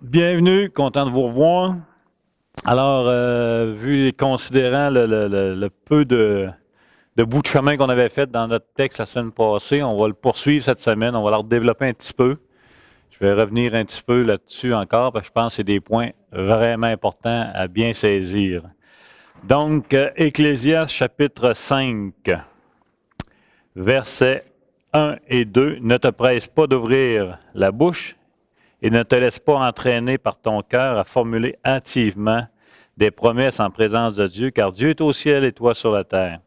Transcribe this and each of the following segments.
Bienvenue, content de vous revoir. Alors, vu et considérant le peu de bout de chemin qu'on avait fait dans notre texte la semaine passée, on va le poursuivre cette semaine, on va le redévelopper un petit peu. Je vais revenir un petit peu là-dessus encore, parce que je pense que c'est des points vraiment importants à bien saisir. Donc, Ecclésiaste chapitre 5, versets 1 et 2. Ne te presse pas d'ouvrir la bouche et ne te laisse pas entraîner par ton cœur à formuler hâtivement des promesses en présence de Dieu, car Dieu est au ciel et toi sur la terre.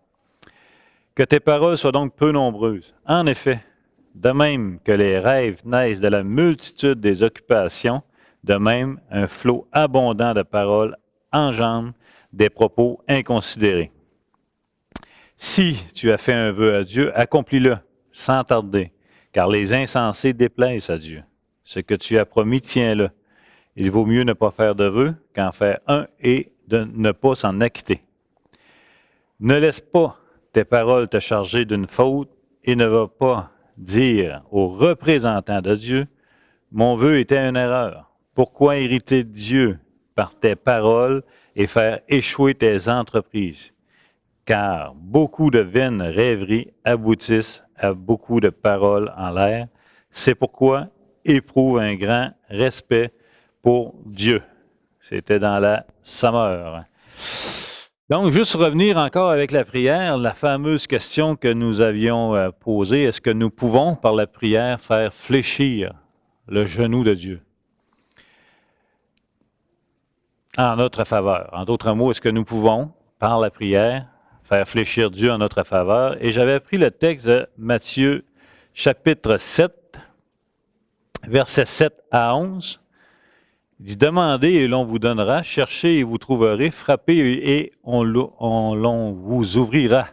Que tes paroles soient donc peu nombreuses. En effet, de même que les rêves naissent de la multitude des occupations, de même un flot abondant de paroles engendre des propos inconsidérés. Si tu as fait un vœu à Dieu, accomplis-le sans tarder, car les insensés déplaisent à Dieu. Ce que tu as promis, tiens-le. Il vaut mieux ne pas faire de vœu qu'en faire un et de ne pas s'en acquitter. Ne laisse pas tes paroles te charger d'une faute et ne va pas dire au représentant de Dieu, mon vœu était une erreur. Pourquoi irriter Dieu par tes paroles et faire échouer tes entreprises? Car beaucoup de vaines rêveries aboutissent à beaucoup de paroles en l'air. C'est pourquoi éprouve un grand respect pour Dieu. C'était dans la Sommeur. Donc, juste revenir encore avec la prière, la fameuse question que nous avions posée, est-ce que nous pouvons, par la prière, faire fléchir le genou de Dieu en notre faveur? En d'autres mots, est-ce que nous pouvons, par la prière, faire fléchir Dieu en notre faveur? Et j'avais pris le texte de Matthieu, chapitre 7, versets 7 à 11. Il dit, demandez et l'on vous donnera, cherchez et vous trouverez, frappez et l'on vous ouvrira.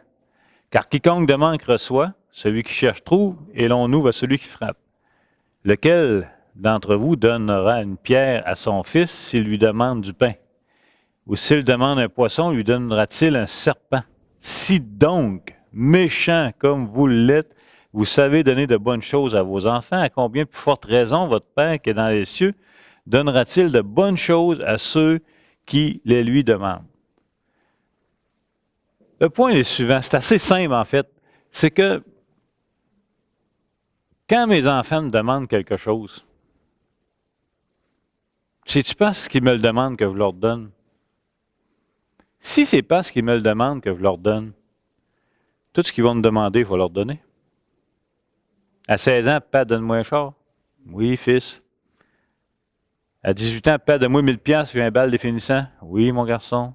Car quiconque demande reçoit, celui qui cherche trouve, et l'on ouvre à celui qui frappe. Lequel d'entre vous donnera une pierre à son fils s'il lui demande du pain? Ou s'il demande un poisson, lui donnera-t-il un serpent? Si donc, méchant comme vous l'êtes, vous savez donner de bonnes choses à vos enfants, à combien plus forte raison votre Père qui est dans les cieux donnera-t-il de bonnes choses à ceux qui les lui demandent? Le point est le suivant, c'est assez simple en fait, c'est que quand mes enfants me demandent quelque chose, sais-tu parce qu'ils me le demandent que je leur donne? Si c'est parce qu'ils me le demandent que je leur donne, tout ce qu'ils vont me demander, il faut leur donner. À 16 ans, papa, donne-moi un char. Oui, fils. À 18 ans, papa, donne-moi 1000 piastres, puis un bal définissant. Oui, mon garçon.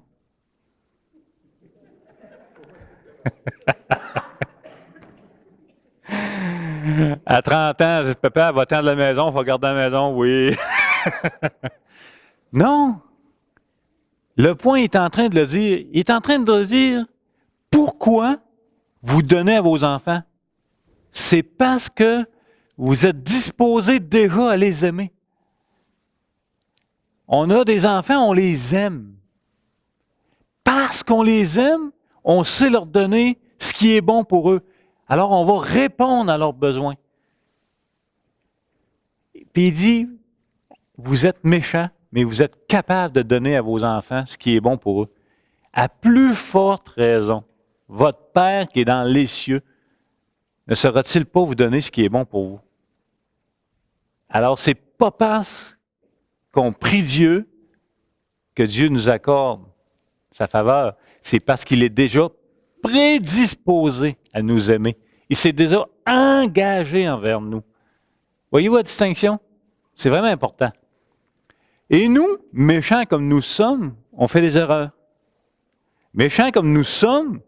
À 30 ans, papa, va-t'en de la maison, il faut garder la maison. Oui. Non. Le point est en train de le dire. Il est en train de le dire, pourquoi vous donnez à vos enfants? C'est parce que vous êtes disposés déjà à les aimer. On a des enfants, on les aime. Parce qu'on les aime, on sait leur donner ce qui est bon pour eux. Alors, on va répondre à leurs besoins. Puis il dit, vous êtes méchants, mais vous êtes capables de donner à vos enfants ce qui est bon pour eux. À plus forte raison, votre Père qui est dans les cieux ne saura-t-il pas vous donner ce qui est bon pour vous? Alors, c'est pas parce qu'on prie Dieu que Dieu nous accorde sa faveur. C'est parce qu'il est déjà prédisposé à nous aimer. Il s'est déjà engagé envers nous. Voyez-vous la distinction? C'est vraiment important. Et nous, méchants comme nous sommes, on fait des erreurs. Méchants comme nous sommes,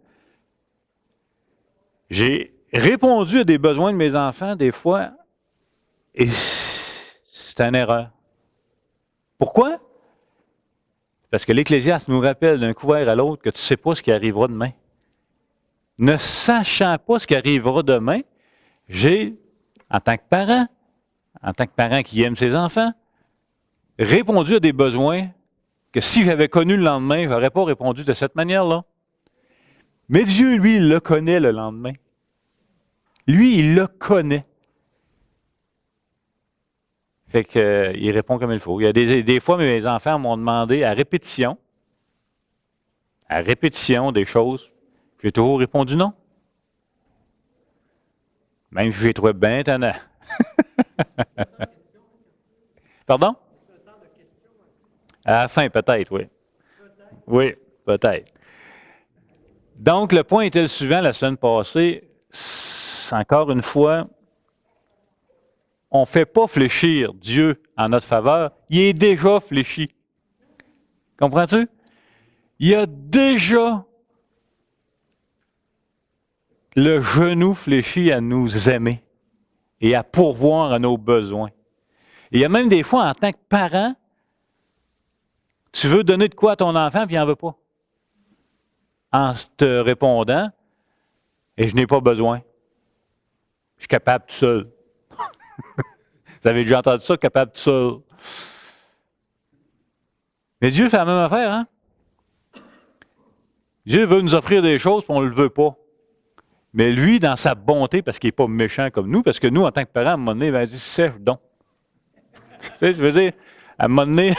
j'ai répondu à des besoins de mes enfants des fois, et c'est une erreur. Pourquoi? Parce que l'Ecclésiaste nous rappelle d'un couvert à l'autre que tu ne sais pas ce qui arrivera demain. Ne sachant pas ce qui arrivera demain, j'ai, en tant que parent qui aime ses enfants, répondu à des besoins que si j'avais connu le lendemain, je n'aurais pas répondu de cette manière-là. Mais Dieu, lui, il le connaît le lendemain. Lui, il le connaît. Fait qu'il répond comme il faut. Il y a des fois, mes enfants m'ont demandé à répétition des choses. J'ai toujours répondu non. Même si j'ai trouvé bien étonnant. Pardon? À la fin, peut-être, oui. Oui, peut-être. Donc, le point était le suivant la semaine passée. Encore une fois, on ne fait pas fléchir Dieu en notre faveur. Il est déjà fléchi. Comprends-tu? Il a déjà le genou fléchi à nous aimer et à pourvoir à nos besoins. Et il y a même des fois, en tant que parent, tu veux donner de quoi à ton enfant, puis il n'en veut pas. En te répondant, et je n'ai pas besoin. Je suis capable tout seul. Vous avez déjà entendu ça, capable tout seul. Mais Dieu fait la même affaire, hein? Dieu veut nous offrir des choses, puis on ne le veut pas. Mais lui, dans sa bonté, parce qu'il n'est pas méchant comme nous, parce que nous, en tant que parents, à un moment donné, il dit sèche donc. Tu sais, je veux dire, à un moment donné.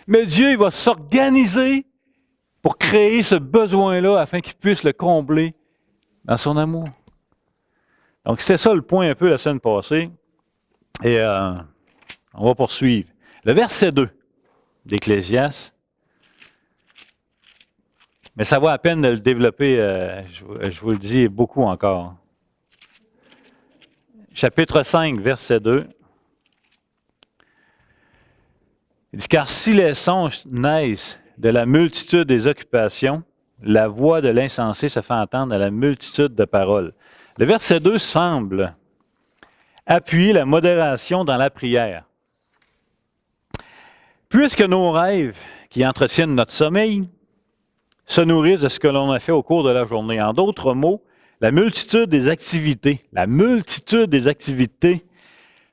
Mais Dieu, il va s'organiser pour créer ce besoin-là afin qu'il puisse le combler dans son amour. Donc, c'était ça le point un peu la semaine passée. Et on va poursuivre. Le verset 2 d'Ecclésiaste. Mais ça vaut la peine de le développer, je vous le dis, beaucoup encore. Chapitre 5, verset 2. Il dit, car si les songes naissent de la multitude des occupations, la voix de l'insensé se fait entendre à la multitude de paroles. Le verset 2 semble appuyer la modération dans la prière. Puisque nos rêves qui entretiennent notre sommeil se nourrissent de ce que l'on a fait au cours de la journée. En d'autres mots, la multitude des activités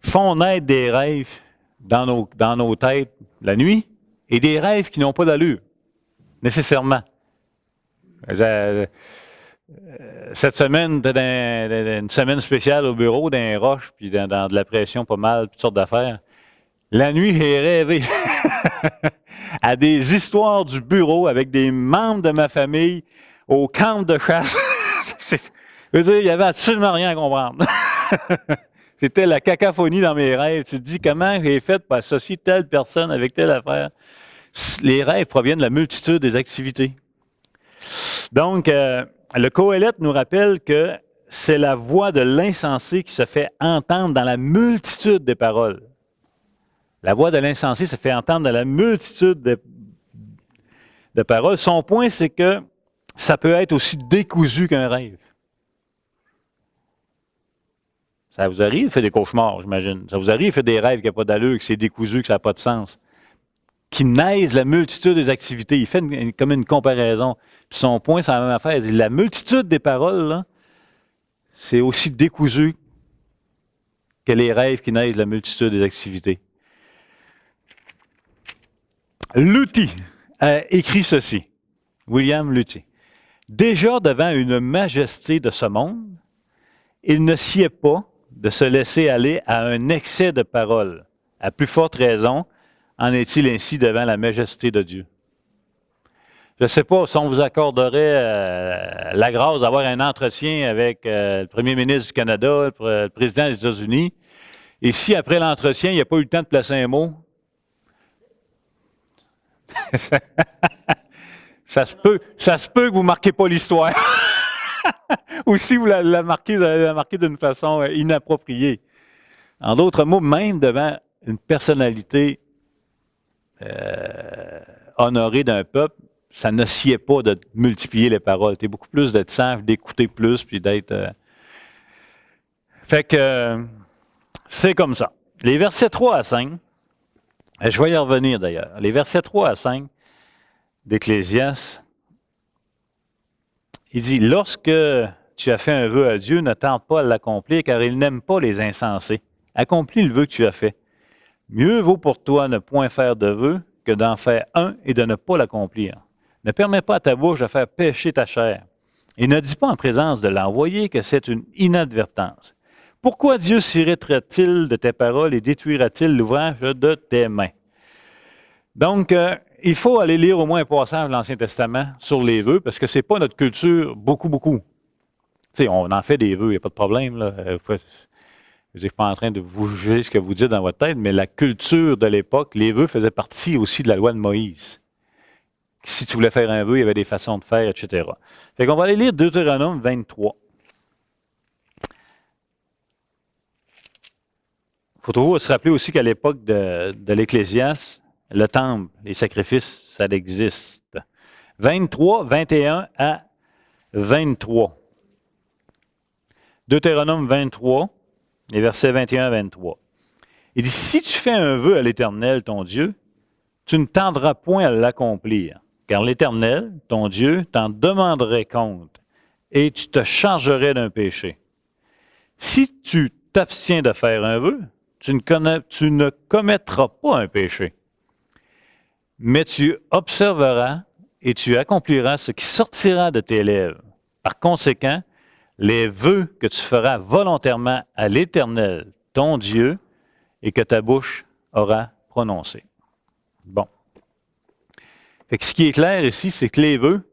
font naître des rêves dans nos têtes la nuit et des rêves qui n'ont pas d'allure, nécessairement. Cette semaine, une semaine spéciale au bureau, dans les roches, puis dans de la pression pas mal, toutes sortes d'affaires. La nuit, j'ai rêvé à des histoires du bureau avec des membres de ma famille au camp de chasse. Je veux dire, il n'y avait absolument rien à comprendre. C'était la cacophonie dans mes rêves. Tu te dis, comment j'ai fait pour associer telle personne avec telle affaire? Les rêves proviennent de la multitude des activités. Donc, le Qoélette nous rappelle que c'est la voix de l'insensé qui se fait entendre dans la multitude des paroles. La voix de l'insensé se fait entendre dans la multitude de paroles. Son point, c'est que ça peut être aussi décousu qu'un rêve. Ça vous arrive, fait des cauchemars, j'imagine. Ça vous arrive, fait des rêves qui n'ont pas d'allure, que c'est décousu, que ça n'a pas de sens. Qui naissent la multitude des activités. Il fait comme une comparaison. Puis son point, c'est la même affaire. Il dit, la multitude des paroles, là, c'est aussi décousu que les rêves qui naissent de la multitude des activités. Luty a écrit ceci. William Luty. Déjà devant une majesté de ce monde, il ne sied pas de se laisser aller à un excès de paroles. À plus forte raison, en est-il ainsi devant la majesté de Dieu? Je ne sais pas si on vous accorderait la grâce d'avoir un entretien avec le premier ministre du Canada, le président des États-Unis, et si après l'entretien, il n'y a pas eu le temps de placer un mot, ça se peut que vous ne marquez pas l'histoire. Ou si vous la marquez d'une façon inappropriée. En d'autres mots, même devant une personnalité honorée d'un peuple, ça ne sied pas de multiplier les paroles. Tu es beaucoup plus d'être sage, d'écouter plus, puis d'être... Fait que c'est comme ça. Les versets 3 à 5, je vais y revenir d'ailleurs. Les versets 3 à 5 d'Ecclésiaste, il dit, lorsque tu as fait un vœu à Dieu, ne tente pas à l'accomplir, car il n'aime pas les insensés. Accomplis le vœu que tu as fait. Mieux vaut pour toi ne point faire de vœu que d'en faire un et de ne pas l'accomplir. Ne permets pas à ta bouche de faire pécher ta chair. Et ne dis pas en présence de l'envoyé que c'est une inadvertance. Pourquoi Dieu s'irriterait-il de tes paroles et détruira-t-il l'ouvrage de tes mains? Donc, il faut aller lire au moins un passage de l'Ancien Testament sur les vœux, parce que ce n'est pas notre culture beaucoup. Tu sais, on en fait des vœux, il n'y a pas de problème, là. Je ne suis pas en train de vous juger ce que vous dites dans votre tête, mais la culture de l'époque, les vœux faisaient partie aussi de la loi de Moïse. Si tu voulais faire un vœu, il y avait des façons de faire, etc. Fait qu'on va aller lire Deutéronome 23. Il faut toujours se rappeler aussi qu'à l'époque de l'Ecclésiaste, le temple, les sacrifices, ça existe. 23, 21 à 23. Deutéronome 23, les versets 21 à 23. Il dit, si tu fais un vœu à l'Éternel, ton Dieu, tu ne tardera point à l'accomplir, car l'Éternel, ton Dieu, t'en demanderait compte, et tu te chargerais d'un péché. Si tu t'abstiens de faire un vœu, tu ne commettras pas un péché, mais tu observeras et tu accompliras ce qui sortira de tes lèvres. Par conséquent, les vœux que tu feras volontairement à l'Éternel, ton Dieu, et que ta bouche aura prononcé. Bon. Fait que ce qui est clair ici, c'est que les vœux,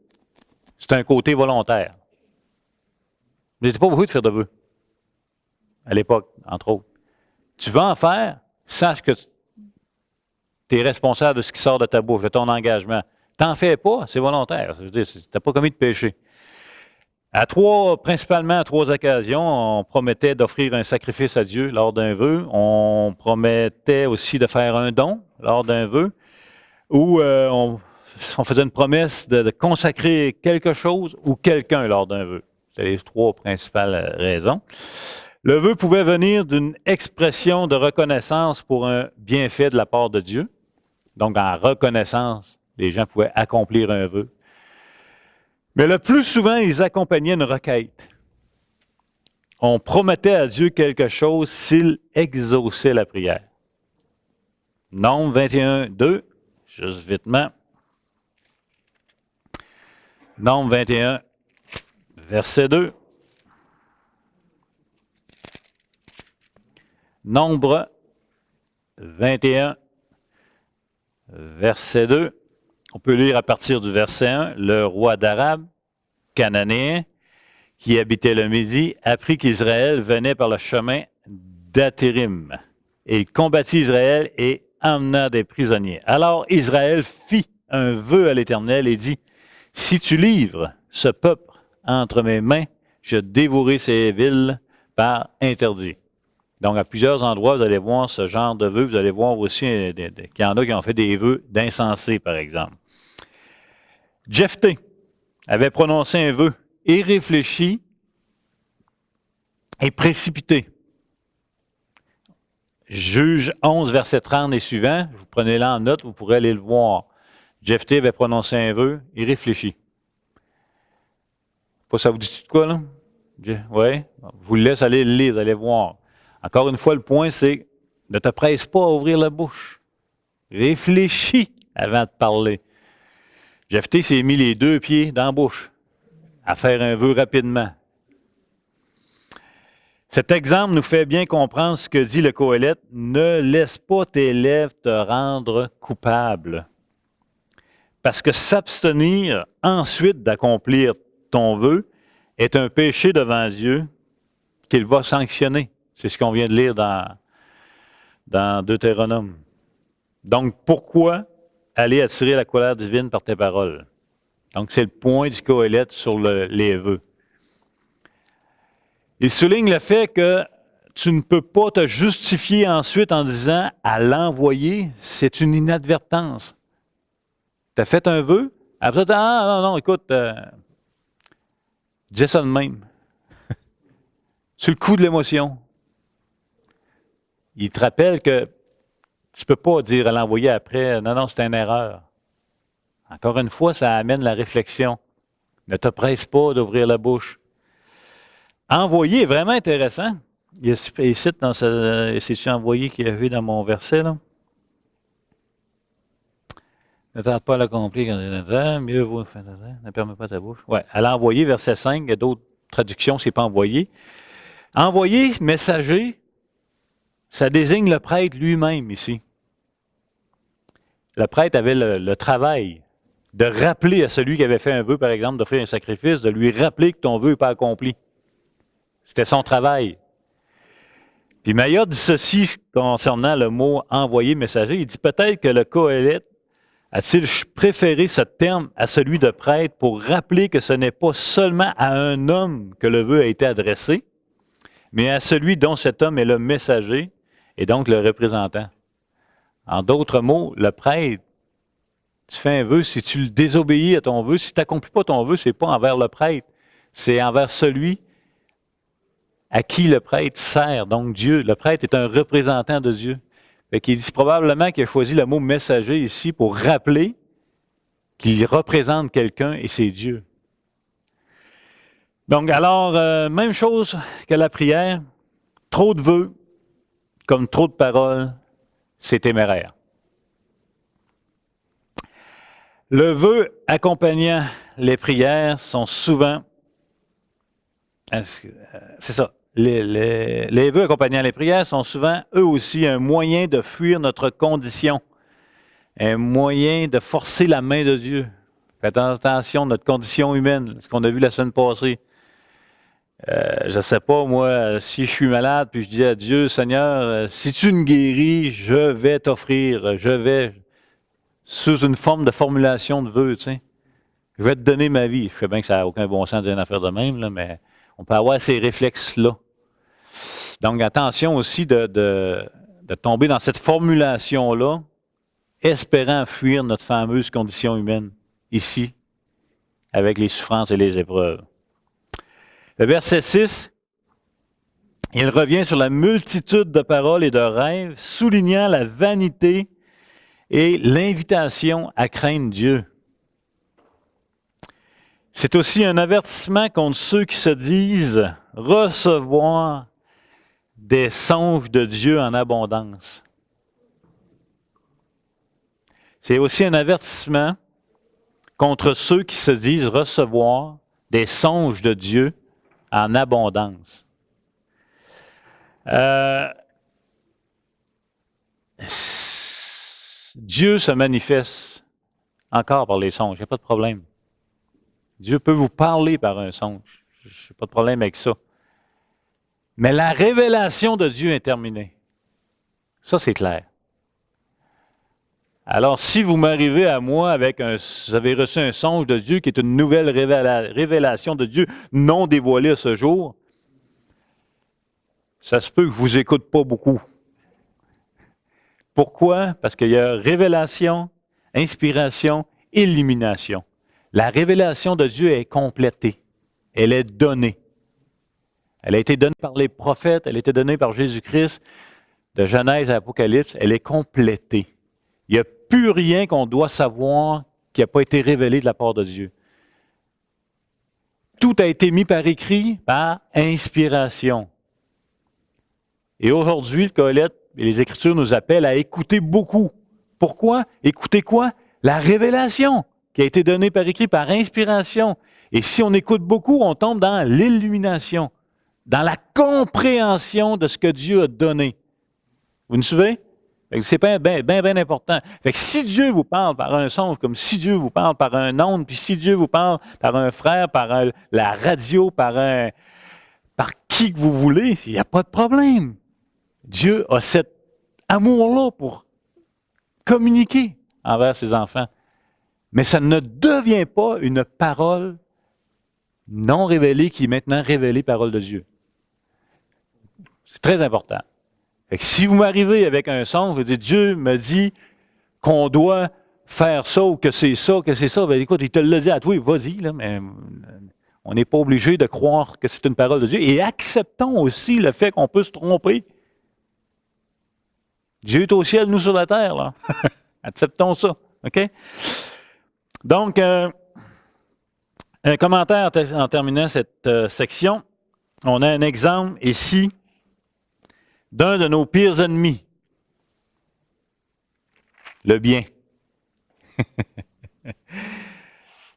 c'est un côté volontaire. Vous n'étiez pas obligé de faire de vœux. À l'époque, entre autres. Tu vas en faire, sache que tu es responsable de ce qui sort de ta bouche, de ton engagement. T'en fais pas, c'est volontaire. Je veux dire, tu n'as pas commis de péché. Principalement à 3 occasions, on promettait d'offrir un sacrifice à Dieu lors d'un vœu. On promettait aussi de faire un don lors d'un vœu. Ou on faisait une promesse de consacrer quelque chose ou quelqu'un lors d'un vœu. C'est les 3 principales raisons. Le vœu pouvait venir d'une expression de reconnaissance pour un bienfait de la part de Dieu. Donc, en reconnaissance, les gens pouvaient accomplir un vœu. Mais le plus souvent, ils accompagnaient une requête. On promettait à Dieu quelque chose s'il exauçait la prière. Nombre 21, 2, juste vitement. Nombre 21, verset 2. Nombre 21, verset 2. On peut lire à partir du verset 1. Le roi d'Arabe, cananéen, qui habitait le Midi, apprit qu'Israël venait par le chemin d'Athérim. Et il combattit Israël et emmena des prisonniers. Alors Israël fit un vœu à l'Éternel et dit, « Si tu livres ce peuple entre mes mains, je dévouerai ces villes par interdit. » Donc, à plusieurs endroits, vous allez voir ce genre de vœux. Vous allez voir aussi qu'il y en a qui ont fait des vœux d'insensés, par exemple. Jephthé avait prononcé un vœu irréfléchi et précipité. Juge 11, verset 30 et suivant, vous prenez là en note, vous pourrez aller le voir. Jephthé avait prononcé un vœu irréfléchi. Pas ça vous dit de quoi, là? Oui? Vous le laisse aller le lire, vous allez voir. Encore une fois, le point, c'est ne te presse pas à ouvrir la bouche. Réfléchis avant de parler. Jephthé s'est mis les 2 pieds dans la bouche à faire un vœu rapidement. Cet exemple nous fait bien comprendre ce que dit le Qoélette. Ne laisse pas tes lèvres te rendre coupable. Parce que s'abstenir ensuite d'accomplir ton vœu est un péché devant Dieu qu'il va sanctionner. C'est ce qu'on vient de lire dans Deutéronome. Donc, pourquoi aller attirer la colère divine par tes paroles? Donc, c'est le point du Qoélette sur les vœux. Il souligne le fait que tu ne peux pas te justifier ensuite en disant à l'envoyer, c'est une inadvertance. Tu as fait un vœu, après ça, non, écoute, dis ça de même. Sur le coup de l'émotion. Il te rappelle que tu ne peux pas dire à l'envoyer après, non, c'est une erreur. Encore une fois, ça amène la réflexion. Ne te presse pas d'ouvrir la bouche. Envoyer est vraiment intéressant. Il cite dans c'est-tu envoyé qu'il y avait dans mon verset, là? Ne tarde pas à l'accomplir quand mieux vaut, ne permet pas ta bouche. Oui, à l'envoyer, verset 5, il y a d'autres traductions, c'est pas envoyé. Envoyer messager, ça désigne le prêtre lui-même ici. Le prêtre avait le travail de rappeler à celui qui avait fait un vœu, par exemple, d'offrir un sacrifice, de lui rappeler que ton vœu n'est pas accompli. C'était son travail. Puis Maillard dit ceci concernant le mot « envoyer messager ». Il dit peut-être que le Qoheleth a-t-il préféré ce terme à celui de prêtre pour rappeler que ce n'est pas seulement à un homme que le vœu a été adressé, mais à celui dont cet homme est le messager et donc le représentant. En d'autres mots, le prêtre, tu fais un vœu, si tu le désobéis à ton vœu, si tu n'accomplis pas ton vœu, ce n'est pas envers le prêtre, c'est envers celui à qui le prêtre sert. Donc Dieu, le prêtre est un représentant de Dieu. Fait qu'il dit probablement qu'il a choisi le mot messager ici pour rappeler qu'il représente quelqu'un et c'est Dieu. Donc alors, même chose que la prière, trop de vœux, comme trop de paroles, c'est téméraire. Le vœu accompagnant les prières sont souvent, c'est ça, les vœux accompagnant les prières sont souvent, eux aussi, un moyen de fuir notre condition, un moyen de forcer la main de Dieu. Faites attention à notre condition humaine, ce qu'on a vu la semaine passée. Je ne sais pas, moi, si je suis malade, puis je dis à Dieu, Seigneur, si tu me guéris, je vais t'offrir, sous une forme de formulation de vœu, tu sais, je vais te donner ma vie. Je sais bien que ça n'a aucun bon sens de dire une affaire de même, là, mais on peut avoir ces réflexes-là. Donc, attention aussi de tomber dans cette formulation-là, espérant fuir notre fameuse condition humaine, ici, avec les souffrances et les épreuves. Le verset 6, il revient sur la multitude de paroles et de rêves, soulignant la vanité et l'invitation à craindre Dieu. C'est aussi un avertissement contre ceux qui se disent recevoir des songes de Dieu en abondance. C'est aussi un avertissement contre ceux qui se disent recevoir des songes de Dieu en abondance. Dieu se manifeste encore par les songes, il n'y a pas de problème. Dieu peut vous parler par un songe, je n'ai pas de problème avec ça. Mais la révélation de Dieu est terminée. Ça, c'est clair. Alors, si vous m'arrivez à moi avec vous avez reçu un songe de Dieu qui est une nouvelle révélation de Dieu non dévoilée à ce jour, ça se peut que je ne vous écoute pas beaucoup. Pourquoi? Parce qu'il y a révélation, inspiration, illumination. La révélation de Dieu est complétée. Elle est donnée. Elle a été donnée par les prophètes, elle a été donnée par Jésus-Christ, de Genèse à Apocalypse, elle est complétée. Il n'y a plus rien qu'on doit savoir qui n'a pas été révélé de la part de Dieu. Tout a été mis par écrit par inspiration. Et aujourd'hui, le Qoheleth et les Écritures nous appellent à écouter beaucoup. Pourquoi? Écouter quoi? La révélation qui a été donnée par écrit, par inspiration. Et si on écoute beaucoup, on tombe dans l'illumination, dans la compréhension de ce que Dieu a donné. Vous me suivez? C'est bien important. Fait que si Dieu vous parle par un songe, comme si Dieu vous parle par un onde, puis si Dieu vous parle par un frère, par la radio, par qui que vous voulez, il n'y a pas de problème. Dieu a cet amour-là pour communiquer envers ses enfants. Mais ça ne devient pas une parole non révélée qui est maintenant révélée parole de Dieu. C'est très important. Fait que si vous m'arrivez avec un songe, vous dites Dieu me dit qu'on doit faire ça ou que c'est ça, bien écoute, il te l'a dit à toi, vas-y, là, mais on n'est pas obligé de croire que c'est une parole de Dieu. Et acceptons aussi le fait qu'on peut se tromper. Dieu est au ciel, nous sur la terre, là. Acceptons ça, OK? Donc, un commentaire en terminant cette section. On a un exemple ici d'un de nos pires ennemis, le bien.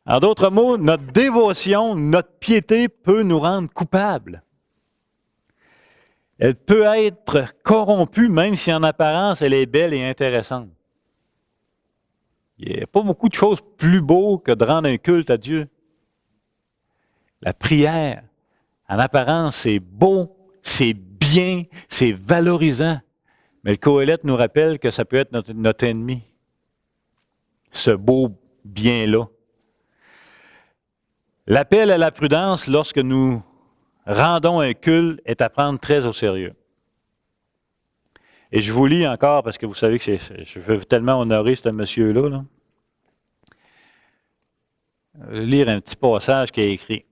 En d'autres mots, notre dévotion, notre piété peut nous rendre coupables. Elle peut être corrompue, même si en apparence, elle est belle et intéressante. Il n'y a pas beaucoup de choses plus beaux que de rendre un culte à Dieu. La prière, en apparence, c'est beau, c'est bien, c'est valorisant. Mais le Qoélète nous rappelle que ça peut être notre ennemi, ce beau bien-là. L'appel à la prudence lorsque nous rendons un culte est à prendre très au sérieux. Et je vous lis encore, parce que vous savez que je veux tellement honorer ce monsieur-là. Là. Je vais lire un petit passage qui est écrit.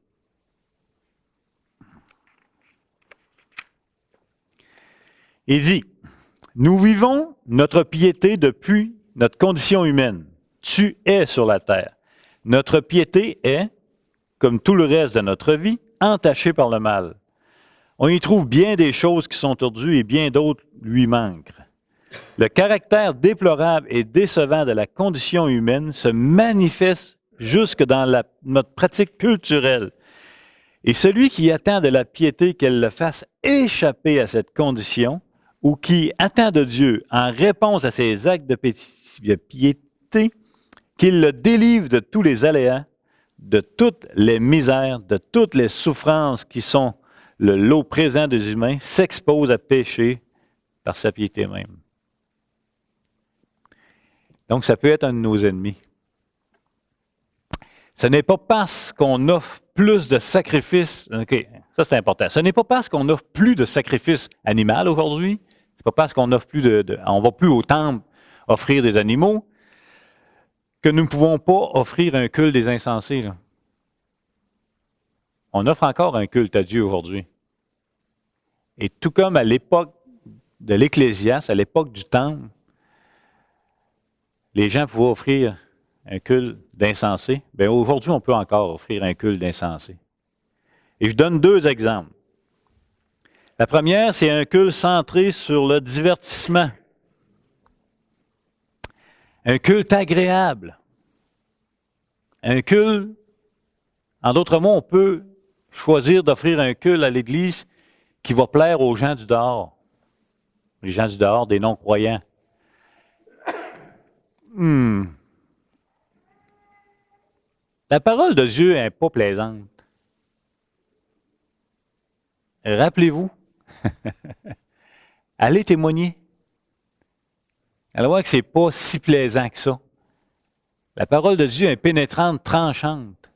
Il dit, « Nous vivons notre piété depuis notre condition humaine. Tu es sur la terre. Notre piété est, comme tout le reste de notre vie, entachée par le mal. On y trouve bien des choses qui sont tordues et bien d'autres lui manquent. Le caractère déplorable et décevant de la condition humaine se manifeste jusque dans notre pratique culturelle. Et celui qui attend de la piété qu'elle le fasse échapper à cette condition, ou qui attend de Dieu en réponse à ses actes de piété, qu'il le délivre de tous les aléas, de toutes les misères, de toutes les souffrances qui sont le lot présent des humains, s'expose à pécher par sa piété même. » Donc, ça peut être un de nos ennemis. Ce n'est pas parce qu'on offre plus de sacrifices, OK, ça c'est important. Ce n'est pas parce qu'on offre plus de sacrifices animaux aujourd'hui, c'est pas parce qu'on offre plus on va plus au temple offrir des animaux, que nous ne pouvons pas offrir un culte des insensés. Là. On offre encore un culte à Dieu aujourd'hui. Et tout comme à l'époque de l'Ecclésiaste, à l'époque du temple, les gens pouvaient offrir un culte d'insensés, bien aujourd'hui, on peut encore offrir un culte d'insensés. Et je donne 2 exemples. La première, c'est un culte centré sur le divertissement. Un culte agréable. Un culte, en d'autres mots, on peut choisir d'offrir un culte à l'Église qui va plaire aux gens du dehors. Les gens du dehors, des non-croyants. La parole de Dieu n'est pas plaisante. Rappelez-vous, allez témoigner. Allez voir que ce n'est pas si plaisant que ça. La parole de Dieu est pénétrante, tranchante.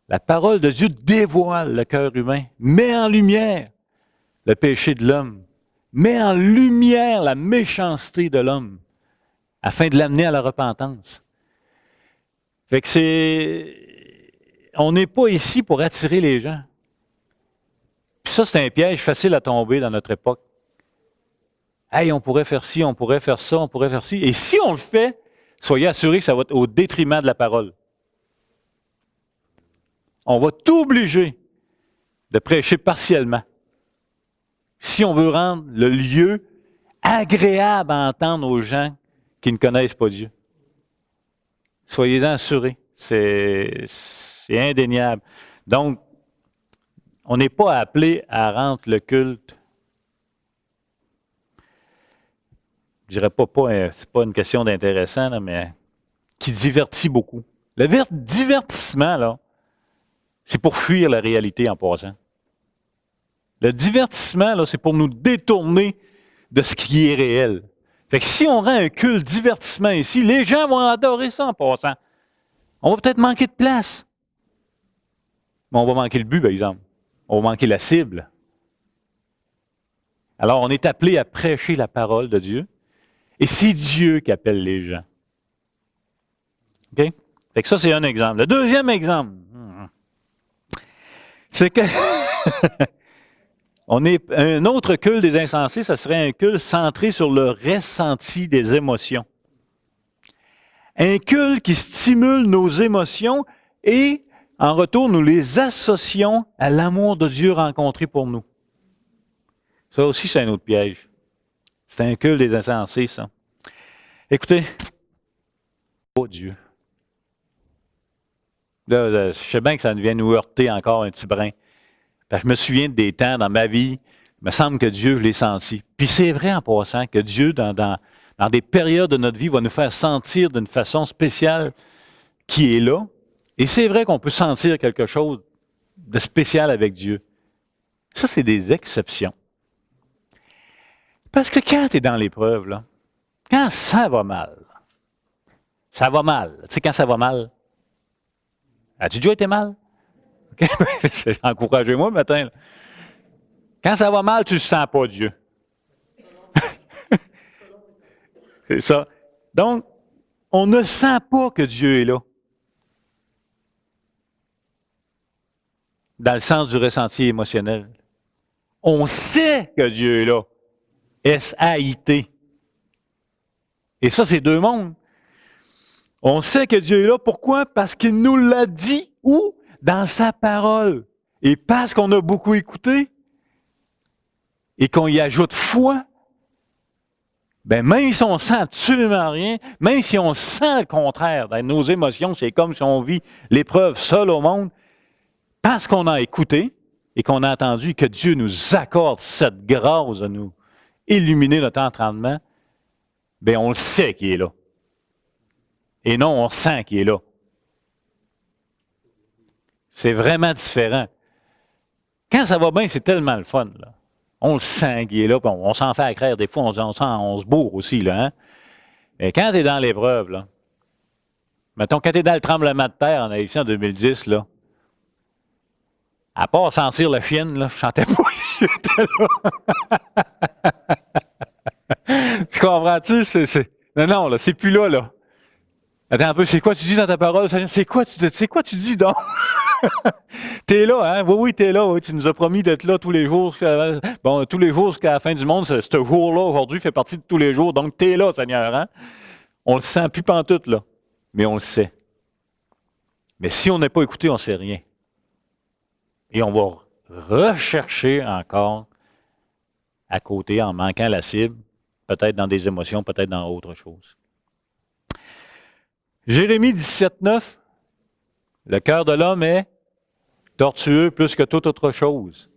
La parole de Dieu dévoile le cœur humain, met en lumière le péché de l'homme, met en lumière la méchanceté de l'homme, afin de l'amener à la repentance. Fait que on n'est pas ici pour attirer les gens. Puis ça, c'est un piège facile à tomber dans notre époque. Hey, on pourrait faire ci, on pourrait faire ça, on pourrait faire ci. Et si on le fait, soyez assurés que ça va être au détriment de la parole. On va t'obliger de prêcher partiellement. Si on veut rendre le lieu agréable à entendre aux gens qui ne connaissent pas Dieu. Soyez-en assurés. C'est indéniable. Donc, on n'est pas appelé à rendre le culte. Je dirais pas c'est pas une question d'intéressant, là, mais qui divertit beaucoup. Le divertissement, là, c'est pour fuir la réalité en passant. Le divertissement, là, c'est pour nous détourner de ce qui est réel. Fait que si on rend un culte divertissement ici, les gens vont adorer ça en passant. On va peut-être manquer de place. Mais on va manquer le but, par exemple. On va manquer la cible. Alors, on est appelé à prêcher la parole de Dieu. Et c'est Dieu qui appelle les gens. OK? Fait que ça, c'est un exemple. Le deuxième exemple, c'est que un autre culte des insensés, ça serait un culte centré sur le ressenti des émotions. Un culte qui stimule nos émotions et, en retour, nous les associons à l'amour de Dieu rencontré pour nous. Ça aussi, c'est un autre piège. C'est un culte des insensés, ça. Écoutez, oh Dieu. Là, je sais bien que ça vient nous heurter encore un petit brin. Parce que je me souviens des temps dans ma vie, Il me semble que Dieu l'ait senti. Puis c'est vrai en passant que Dieu, dans des périodes de notre vie, va nous faire sentir d'une façon spéciale qui est là. Et c'est vrai qu'on peut sentir quelque chose de spécial avec Dieu. Ça, c'est des exceptions. Parce que quand tu es dans l'épreuve, là, quand ça va mal, ça va mal. Tu sais, quand ça va mal, as-tu déjà été mal? Okay? Encouragez-moi le matin. Là. Quand ça va mal, tu ne sens pas Dieu. C'est ça. Donc, on ne sent pas que Dieu est là. Dans le sens du ressenti émotionnel. On sait que Dieu est là. S-A-I-T. Et ça, c'est deux mondes. On sait que Dieu est là. Pourquoi? Parce qu'il nous l'a dit. Où? Dans sa parole. Et parce qu'on a beaucoup écouté et qu'on y ajoute foi, ben même si on sent absolument rien, même si on sent le contraire, dans nos émotions, c'est comme si on vit l'épreuve seul au monde, parce qu'on a écouté et qu'on a entendu que Dieu nous accorde cette grâce de nous illuminer notre entendement, bien on le sait qu'il est là. Et non, on sent qu'il est là. C'est vraiment différent. Quand ça va bien, c'est tellement le fun. Là. On le sent qu'il est là, puis on s'en fait accraire. Des fois, on se bourre aussi. Là, hein? Mais quand tu es dans l'épreuve, là, mettons, quand tu es dans le tremblement de terre en Haïti en 2010, là, à part sentir le chien, là, je chantais pas, j'étais là. Tu comprends-tu? Non, là, c'est plus là, là. Attends un peu, c'est quoi tu dis dans ta parole? C'est quoi tu dis donc? T'es là, hein? Oui, t'es là. Oui, tu nous as promis d'être là tous les jours. Tous les jours jusqu'à la fin du monde. Ce jour-là, aujourd'hui, fait partie de tous les jours. Donc, t'es là, Seigneur, hein? On le sent plus pantoute, là. Mais on le sait. Mais si on n'est pas écouté, on ne sait rien. Et on va rechercher encore à côté en manquant la cible, peut-être dans des émotions, peut-être dans autre chose. Jérémie 17,9, le cœur de l'homme est tortueux plus que toute autre chose.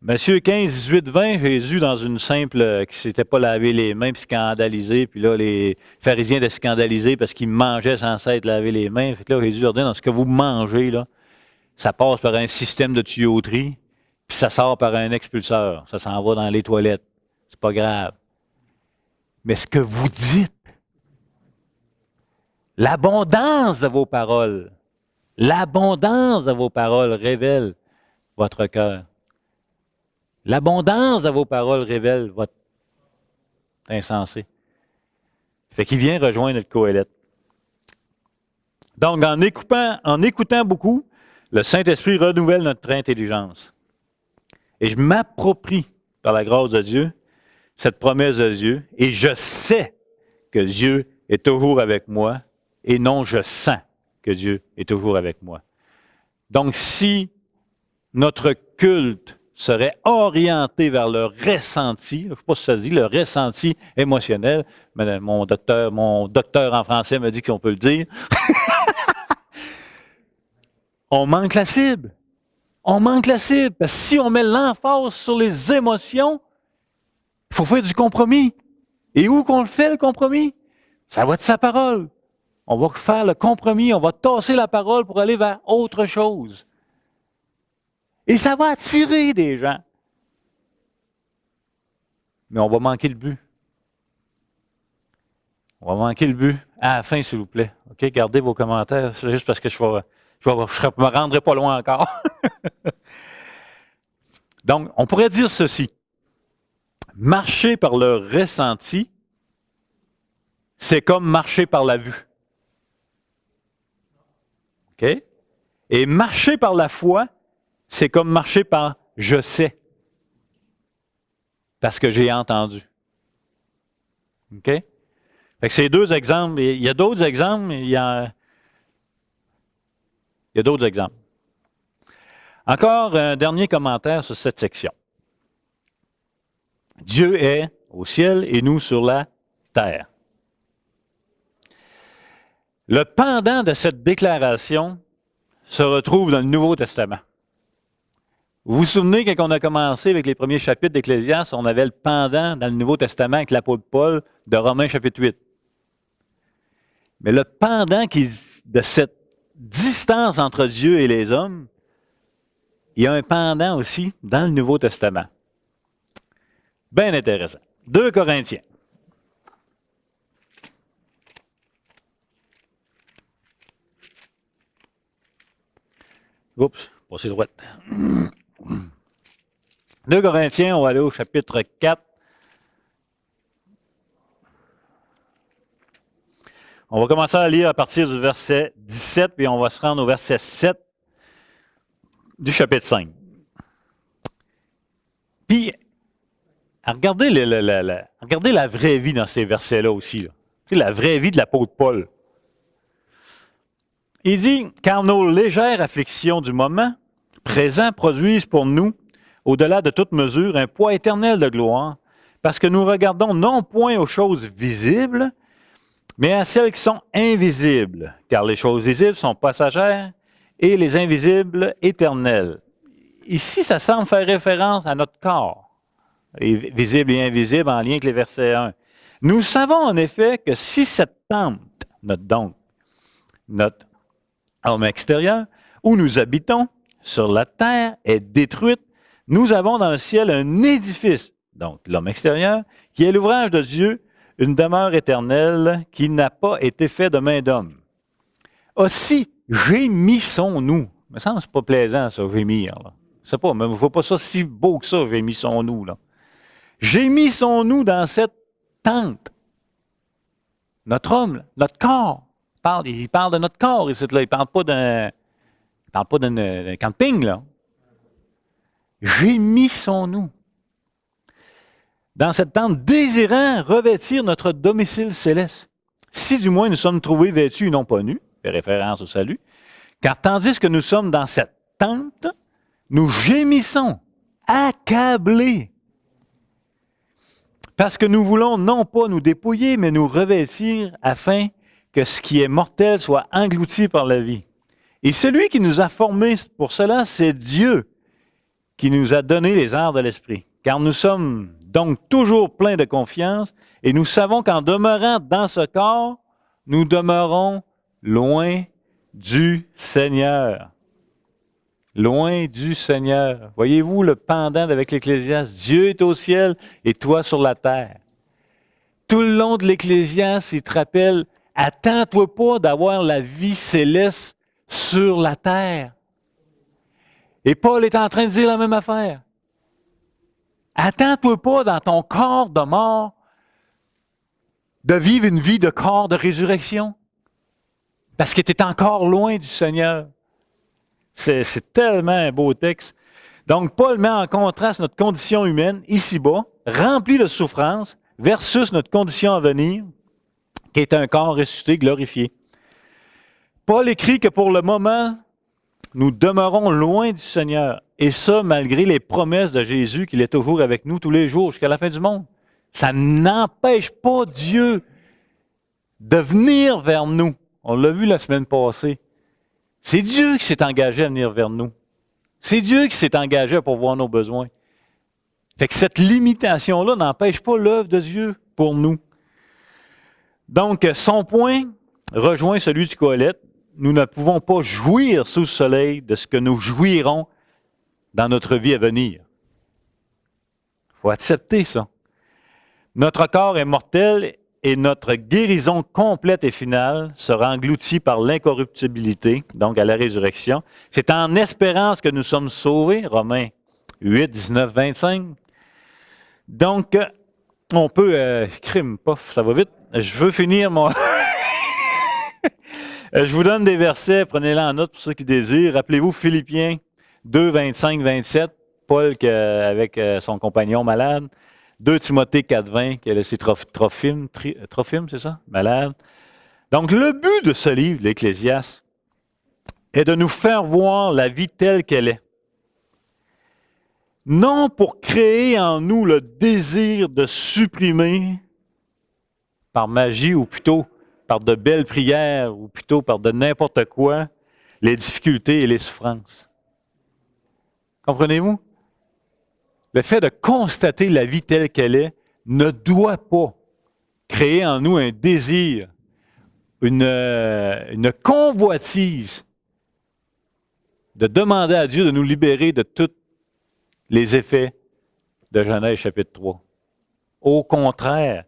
Matthieu 15, 18, 20, Jésus, dans une simple, qui ne s'était pas lavé les mains, puis scandalisé, puis là, les pharisiens étaient scandalisés parce qu'ils mangeaient sans s'être lavé les mains. Fait que là, Jésus leur dit, dans ce que vous mangez, là, ça passe par un système de tuyauterie, puis ça sort par un expulseur. Ça s'en va dans les toilettes. C'est pas grave. Mais ce que vous dites, l'abondance de vos paroles révèle votre cœur. L'abondance de vos paroles révèle votre insensé. Fait qu'il vient rejoindre notre Coëlette. Donc, en écoutant beaucoup, le Saint-Esprit renouvelle notre intelligence. Et je m'approprie, par la grâce de Dieu, cette promesse de Dieu, et je sais que Dieu est toujours avec moi, et non je sens que Dieu est toujours avec moi. Donc, si notre culte serait orienté vers le ressenti, je ne sais pas si ça se dit, le ressenti émotionnel, mais mon docteur en français me dit qu'on peut le dire, on manque la cible. On manque la cible. Parce que si on met l'emphase sur les émotions, il faut faire du compromis. Et où qu'on le fait, le compromis? Ça va être sa parole. On va faire le compromis, on va tasser la parole pour aller vers autre chose. Et ça va attirer des gens. Mais on va manquer le but. On va manquer le but. À la fin, s'il vous plaît. OK, gardez vos commentaires. C'est juste parce que je ne me rendrai pas loin encore. Donc, on pourrait dire ceci. Marcher par le ressenti, c'est comme marcher par la vue. OK? Et marcher par la foi, c'est comme marcher par je sais. Parce que j'ai entendu. OK? Fait que c'est deux exemples. Il y a d'autres exemples, mais il y a d'autres exemples. Encore un dernier commentaire sur cette section. Dieu est au ciel et nous sur la terre. Le pendant de cette déclaration se retrouve dans le Nouveau Testament, Vous vous souvenez, quand on a commencé avec les premiers chapitres d'Ecclésiaste, on avait le pendant dans le Nouveau Testament avec l'apôtre Paul de Romains chapitre 8. Mais le pendant de cette distance entre Dieu et les hommes, il y a un pendant aussi dans le Nouveau Testament. Bien intéressant. 2 Corinthiens. Oups, passez droite. 2 Corinthiens, on va aller au chapitre 4. On va commencer à lire à partir du verset 17, puis on va se rendre au verset 7 du chapitre 5. Puis, regardez, regardez la vraie vie dans ces versets-là aussi. Là. C'est la vraie vie de l'apôtre Paul. Il dit, « Car nos légères afflictions du moment présent produisent pour nous, au-delà de toute mesure, un poids éternel de gloire, parce que nous regardons non point aux choses visibles, mais à celles qui sont invisibles, car les choses visibles sont passagères et les invisibles éternelles. » Ici, ça semble faire référence à notre corps, visible et invisible, en lien avec les versets 1. Nous savons en effet que si cette tente, notre homme extérieur, où nous habitons, sur la terre, est détruite, nous avons dans le ciel un édifice, donc l'homme extérieur, qui est l'ouvrage de Dieu, une demeure éternelle qui n'a pas été faite de main d'homme. Aussi, gémissons-nous. Il me semble que ce n'est pas plaisant, ça, gémir. Là. Je ne sais pas, mais je ne vois pas ça si beau que ça, gémissons-nous. Là. Gémissons-nous dans cette tente. Notre homme, notre corps. Il parle de notre corps ici. Là. Il ne parle pas d'un camping. Là. Gémissons-nous. Dans cette tente, désirant revêtir notre domicile céleste. Si du moins nous sommes trouvés vêtus et non pas nus, fait référence au salut, car tandis que nous sommes dans cette tente, nous gémissons, accablés, parce que nous voulons non pas nous dépouiller, mais nous revêtir afin que ce qui est mortel soit englouti par la vie. Et celui qui nous a formés pour cela, c'est Dieu qui nous a donné les arts de l'esprit. Car nous sommes donc toujours pleins de confiance et nous savons qu'en demeurant dans ce corps, nous demeurons loin du Seigneur. Loin du Seigneur. Voyez-vous le pendant avec l'Ecclésiaste? Dieu est au ciel et toi sur la terre. Tout le long de l'Ecclésiaste, il te rappelle, attends-toi pas d'avoir la vie céleste sur la terre. Et Paul est en train de dire la même affaire. Attends-toi pas dans ton corps de mort de vivre une vie de corps de résurrection. Parce que tu es encore loin du Seigneur. C'est tellement un beau texte. Donc, Paul met en contraste notre condition humaine, ici-bas, remplie de souffrance, versus notre condition à venir, qui est un corps ressuscité, glorifié. Paul écrit que pour le moment, nous demeurons loin du Seigneur. Et ça, malgré les promesses de Jésus qu'il est toujours avec nous tous les jours jusqu'à la fin du monde. Ça n'empêche pas Dieu de venir vers nous. On l'a vu la semaine passée. C'est Dieu qui s'est engagé à venir vers nous. C'est Dieu qui s'est engagé à pourvoir nos besoins. Fait que cette limitation-là n'empêche pas l'œuvre de Dieu pour nous. Donc, son point rejoint celui du Qoheleth. Nous ne pouvons pas jouir sous le soleil de ce que nous jouirons dans notre vie à venir. Il faut accepter ça. Notre corps est mortel et notre guérison complète et finale sera engloutie par l'incorruptibilité, donc à la résurrection. C'est en espérance que nous sommes sauvés, Romains 8, 19, 25. Donc, on peut... crime, pof, ça va vite. Je veux finir mon... Je vous donne des versets, prenez-les en note pour ceux qui désirent. Rappelez-vous Philippiens 2, 25, 27, Paul avec son compagnon malade. 2 Timothée 4, 20, qui a laissé Trophime, c'est ça? Malade. Donc, le but de ce livre, l'Ecclésiaste, est de nous faire voir la vie telle qu'elle est. Non pour créer en nous le désir de supprimer par magie ou plutôt par de belles prières ou plutôt par de n'importe quoi les difficultés et les souffrances. Comprenez-vous? Le fait de constater la vie telle qu'elle est ne doit pas créer en nous un désir, une convoitise de demander à Dieu de nous libérer de tous les effets de Genèse chapitre 3. Au contraire,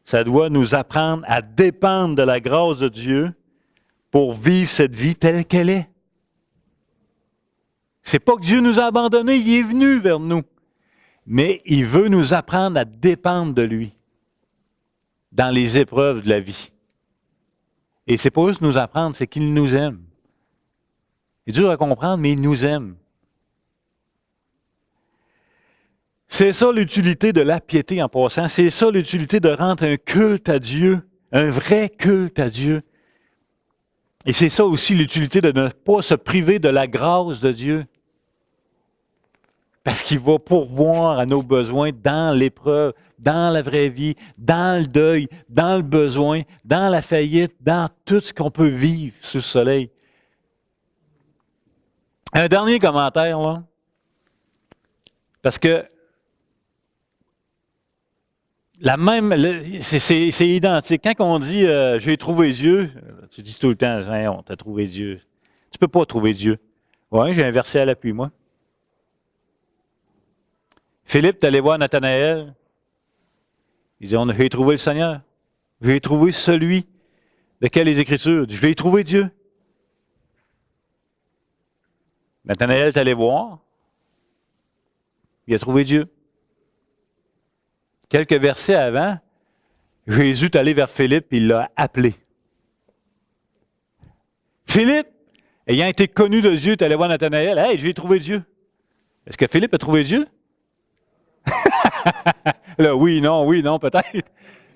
ça doit nous apprendre à dépendre de la grâce de Dieu pour vivre cette vie telle qu'elle est. C'est pas que Dieu nous a abandonnés, il est venu vers nous. Mais il veut nous apprendre à dépendre de lui dans les épreuves de la vie. Et c'est pas juste nous apprendre, c'est qu'il nous aime. C'est dur à comprendre, mais il nous aime. C'est ça l'utilité de la piété en passant. C'est ça l'utilité de rendre un culte à Dieu, un vrai culte à Dieu. Et c'est ça aussi l'utilité de ne pas se priver de la grâce de Dieu. Parce qu'il va pourvoir à nos besoins dans l'épreuve, dans la vraie vie, dans le deuil, dans le besoin, dans la faillite, dans tout ce qu'on peut vivre sous le soleil. Un dernier commentaire, là. Parce que c'est identique. Quand on dit j'ai trouvé Dieu, tu dis tout le temps, hey, on t'a trouvé Dieu. Tu ne peux pas trouver Dieu. Oui, j'ai un verset à l'appui, moi. Philippe est allé voir Nathanaël. Il dit, j'ai trouvé le Seigneur. J'ai trouvé celui de quel les Écritures. Je vais y trouver Dieu. Nathanaël est allé voir. Il a trouvé Dieu. Quelques versets avant, Jésus est allé vers Philippe et il l'a appelé. Philippe, ayant été connu de Dieu, est allé voir Nathanaël. Hey, je vais y trouver Dieu. Est-ce que Philippe a trouvé Dieu? Là, oui, non, peut-être.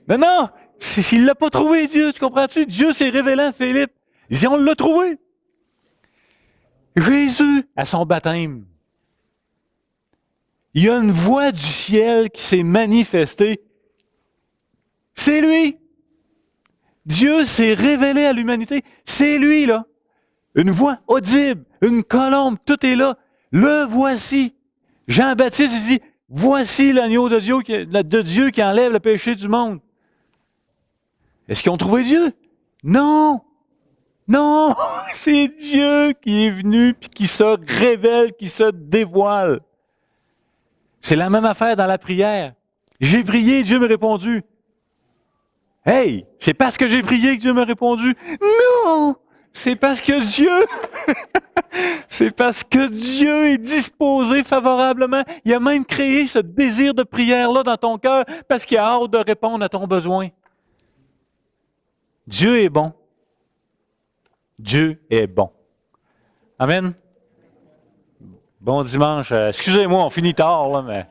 Non, s'il ne l'a pas trouvé, Dieu, tu comprends-tu? Dieu s'est révélé à Philippe. Il dit, on l'a trouvé. Jésus, à son baptême, il y a une voix du ciel qui s'est manifestée. C'est lui. Dieu s'est révélé à l'humanité. C'est lui, là. Une voix audible, une colombe, tout est là. Le voici. Jean-Baptiste, il dit, voici l'agneau de Dieu qui enlève le péché du monde. Est-ce qu'ils ont trouvé Dieu? Non! Non! C'est Dieu qui est venu et qui se révèle, qui se dévoile. C'est la même affaire dans la prière. J'ai prié, Dieu m'a répondu. Hey! C'est parce que j'ai prié que Dieu m'a répondu. Non! C'est parce que c'est parce que Dieu est disposé favorablement. Il a même créé ce désir de prière-là dans ton cœur parce qu'il a hâte de répondre à ton besoin. Dieu est bon. Dieu est bon. Amen. Bon dimanche. Excusez-moi, on finit tard, là, mais...